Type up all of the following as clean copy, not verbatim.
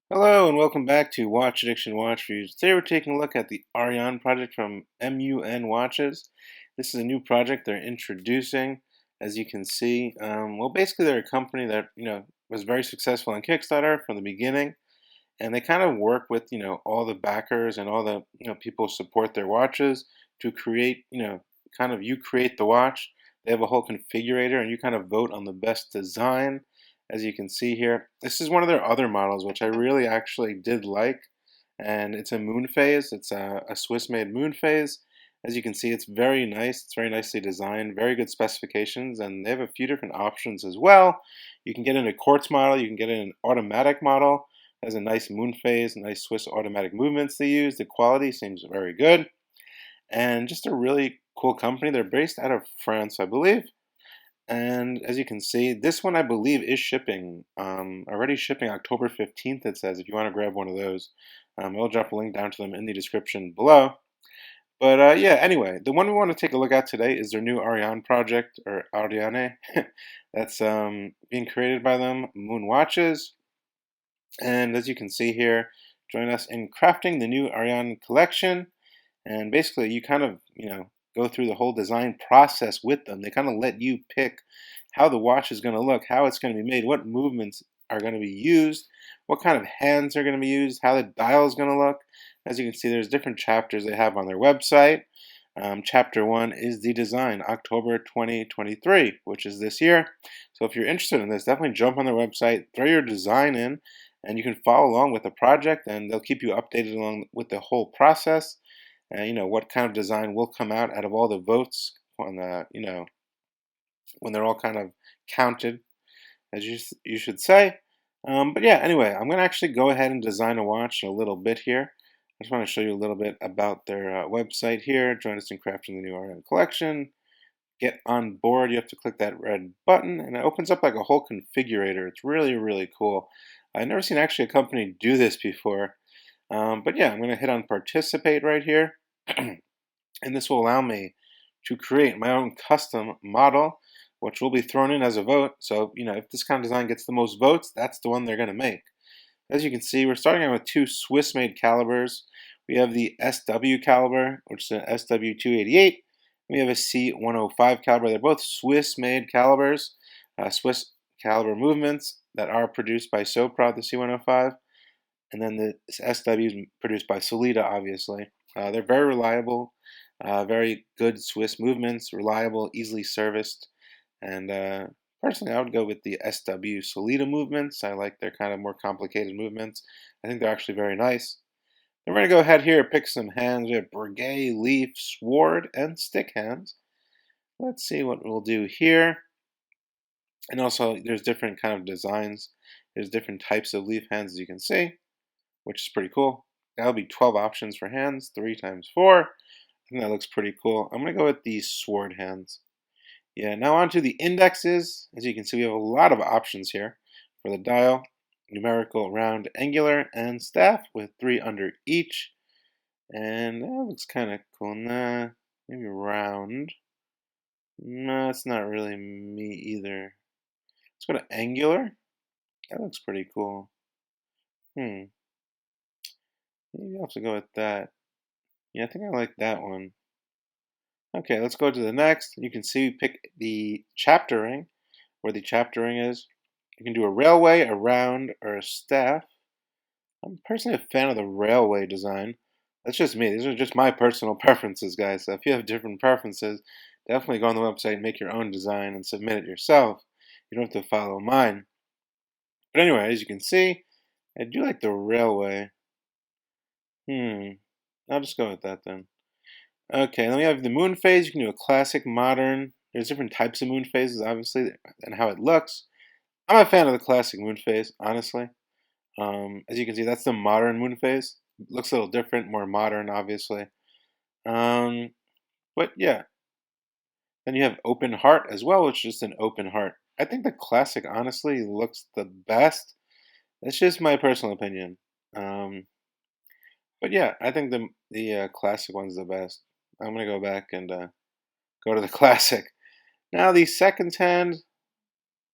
Hello and welcome back to Watch Addiction Watch Reviews. Today we're taking a look at the Ariane project from MUN Watches. This is a new project they're introducing, as you can see. Well, basically they're a company that was very successful on Kickstarter from the beginning, and they kind of work with all the backers and all the people who support their watches to create kind of you create the watch. They have a whole configurator, and you kind of vote on the best design. As you can see here, this is one of their other models, which I really actually did like, and it's a MoonPhase. It's a Swiss-made MoonPhase. As you can see, it's very nice. It's very nicely designed, very good specifications, and they have a few different options as well. You can get in a quartz model, you can get in an automatic model. It has a nice MoonPhase, nice Swiss automatic movements they use. The quality seems very good, and just a really cool company. They're based out of France, I believe. And as you can see, this one I believe is shipping, already shipping October 15th, it says, if you want to grab one of those. I'll drop a link down to them in the description below. But yeah, anyway, the one we want to take a look at today is their new Ariane project, or Ariane, that's being created by them, Moon Watches. And as you can see here, join us in crafting the new Ariane collection. And basically, you kind of, go through the whole design process with them. They kind of let you pick how the watch is going to look, how it's going to be made, what movements are going to be used, what kind of hands are going to be used, how the dial is going to look. As you can see, there's different chapters they have on their website. Chapter 1 is the design, October 2023, which is this year. So if you're interested in this, definitely jump on their website, throw your design in, and you can follow along with the project, and they'll keep you updated along with the whole process. What kind of design will come out of all the votes on the, when they're all kind of counted, as you should say. But yeah, anyway, I'm going to actually go ahead and design a watch in a little bit here. I just want to show you a little bit about their website here. Join us in crafting the new Ariane collection. Get on board. You have to click that red button, and it opens up like a whole configurator. It's really, really cool. I've never seen actually a company do this before. But yeah, I'm going to hit on participate right here. And this will allow me to create my own custom model, which will be thrown in as a vote. So, if this kind of design gets the most votes, that's the one they're going to make. As you can see, we're starting out with two Swiss-made calibers. We have the SW caliber, which is an SW288. We have a C105 caliber. They're both Swiss-made calibers, Swiss caliber movements that are produced by Sopra, the C105. And then the SW is produced by Solida, obviously. They're very reliable, very good Swiss movements, reliable, easily serviced. And personally, I would go with the SW Solida movements. I like their kind of more complicated movements. I think they're actually very nice. Then we're going to go ahead here, pick some hands. We have Breguet, Leaf, Sword, and Stick hands. Let's see what we'll do here. And also, there's different kind of designs. There's different types of leaf hands, as you can see, which is pretty cool. That'll be 12 options for hands, 3 times 4. I think that looks pretty cool. I'm going to go with these sword hands. Yeah, now on to the indexes. As you can see, we have a lot of options here for the dial, numerical, round, angular, and staff with 3 under each. And that looks kind of cool. Nah, maybe round. No, it's not really me either. Let's go to angular. That looks pretty cool. Maybe I'll have to go with that. Yeah, I think I like that one. Okay, let's go to the next. You can see we pick the chapter ring, where the chapter ring is. You can do a railway, a round, or a staff. I'm personally a fan of the railway design. That's just me. These are just my personal preferences, guys. So if you have different preferences, definitely go on the website and make your own design and submit it yourself. You don't have to follow mine. But anyway, as you can see, I do like the railway. I'll just go with that then. Okay, then we have the MoonPhase. You can do a classic, modern. There's different types of MoonPhases, obviously, and how it looks. I'm a fan of the classic MoonPhase, honestly. As you can see, that's the modern MoonPhase. Looks a little different, more modern, obviously. But yeah. Then you have Open Heart as well, which is just an open heart. I think the classic, honestly, looks the best. That's just my personal opinion. But yeah, I think the classic one's the best. I'm gonna go back and go to the classic. Now the second hand,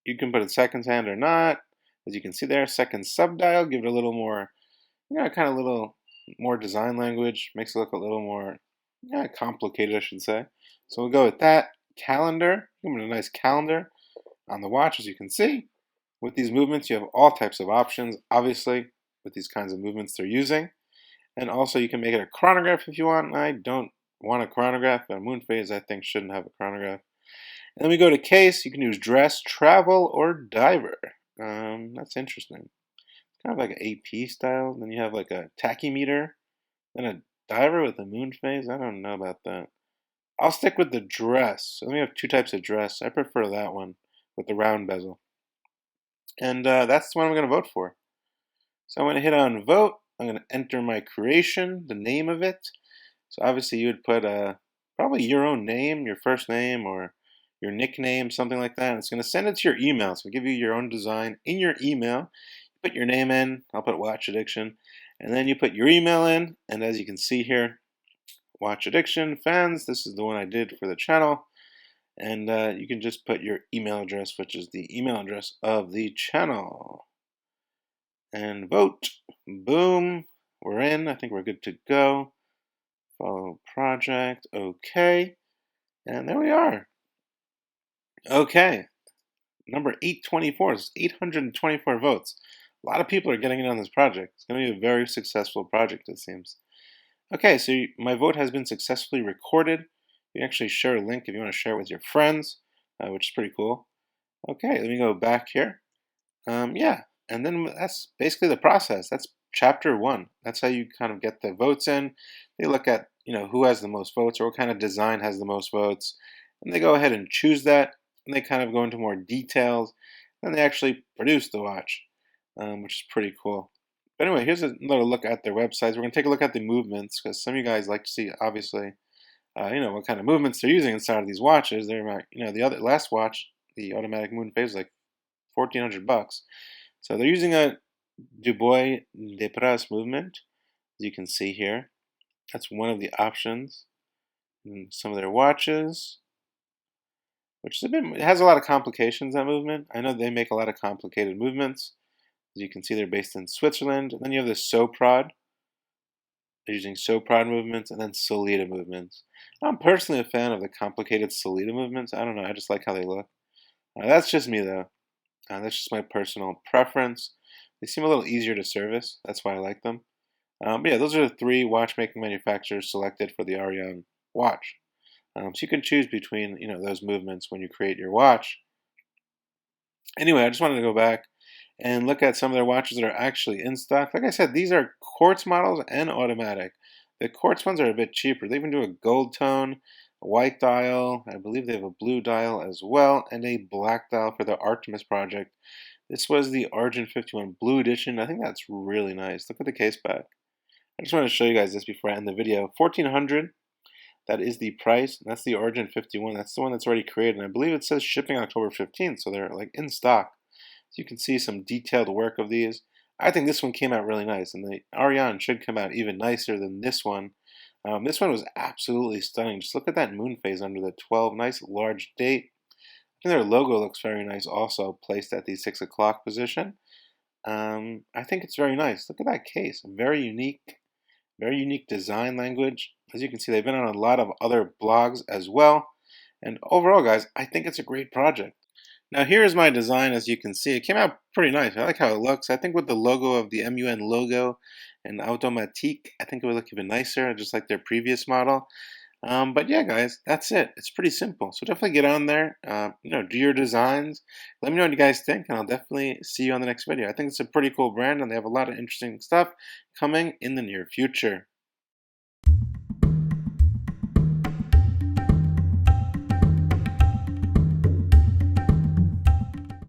you can put it second hand or not. As you can see there, second sub-dial, give it a little more, kind of little more design language, makes it look a little more, complicated, I should say. So we'll go with that. Calendar, give it a nice calendar on the watch, as you can see. With these movements, you have all types of options, obviously, with these kinds of movements they're using. And also, you can make it a chronograph if you want. I don't want a chronograph, but a MoonPhase, I think, shouldn't have a chronograph. And then we go to case. You can use dress, travel, or diver. That's interesting. Kind of like an AP style. Then you have like a tachymeter, then a diver with a MoonPhase. I don't know about that. I'll stick with the dress. So we have two types of dress. I prefer that one with the round bezel. And that's the one I'm going to vote for. So I'm going to hit on vote. I'm going to enter my creation, the name of it. So obviously you would put probably your own name, your first name, or your nickname, something like that. And it's going to send it to your email. So it'll give you your own design in your email. You put your name in. I'll put Watch Addiction. And then you put your email in. And as you can see here, Watch Addiction fans, this is the one I did for the channel. And you can just put your email address, which is the email address of the channel. And vote. Boom. We're in. I think we're good to go. Follow project. Okay. And there we are. Okay. Number 824 is 824 votes. A lot of people are getting in on this project. It's going to be a very successful project, it seems. Okay, so my vote has been successfully recorded. You can actually share a link if you want to share it with your friends, which is pretty cool. Okay, let me go back here. Yeah, and then that's basically the process. That's chapter 1. That's how you kind of get the votes in. They look at, who has the most votes or what kind of design has the most votes. And they go ahead and choose that. And they kind of go into more details. Then they actually produce the watch, which is pretty cool. But anyway, here's another look at their websites. We're going to take a look at the movements because some of you guys like to see, obviously, what kind of movements they're using inside of these watches. They're, the last watch, the automatic MoonPhase, is like $1,400. So they're using a Dubois Depras movement, as you can see here. That's one of the options in some of their watches, which is it has a lot of complications, that movement. I know they make a lot of complicated movements. As you can see, they're based in Switzerland. And then you have the Soprod. They're using Soprod movements and then Solita movements. I'm personally a fan of the complicated Solita movements. I don't know, I just like how they look. That's just me, though. That's just my personal preference. They seem a little easier to service. That's why I like them. But yeah, those are the 3 watchmaking manufacturers selected for the Ariane watch. So you can choose between those movements when you create your watch. Anyway, I just wanted to go back and look at some of their watches that are actually in stock. Like I said, these are quartz models and automatic. The quartz ones are a bit cheaper. They even do a gold tone, a white dial. I believe they have a blue dial as well, and a black dial for the Artemis project. This was the Argent 51 Blue Edition. I think that's really nice. Look at the case back. I just want to show you guys this before I end the video. $1,400. That is the price. That's the Argent 51. That's the one that's already created. And I believe it says shipping October 15th, so they're like in stock. So you can see some detailed work of these. I think this one came out really nice, and the Ariane should come out even nicer than this one. This one was absolutely stunning. Just look at that MoonPhase under the 12. Nice large date. I think their logo looks very nice also, placed at the 6 o'clock position. I think it's very nice. Look at that case. Very unique design language. As you can see, they've been on a lot of other blogs as well. And overall, guys, I think it's a great project. Now here's my design. As you can see, it came out pretty nice. I like how it looks. I think with the logo of the MUN logo and Automatique, I think it would look even nicer, just like their previous model. But yeah, guys, that's it. It's pretty simple. So definitely get on there, do your designs. Let me know what you guys think, and I'll definitely see you on the next video. I think it's a pretty cool brand, and they have a lot of interesting stuff coming in the near future.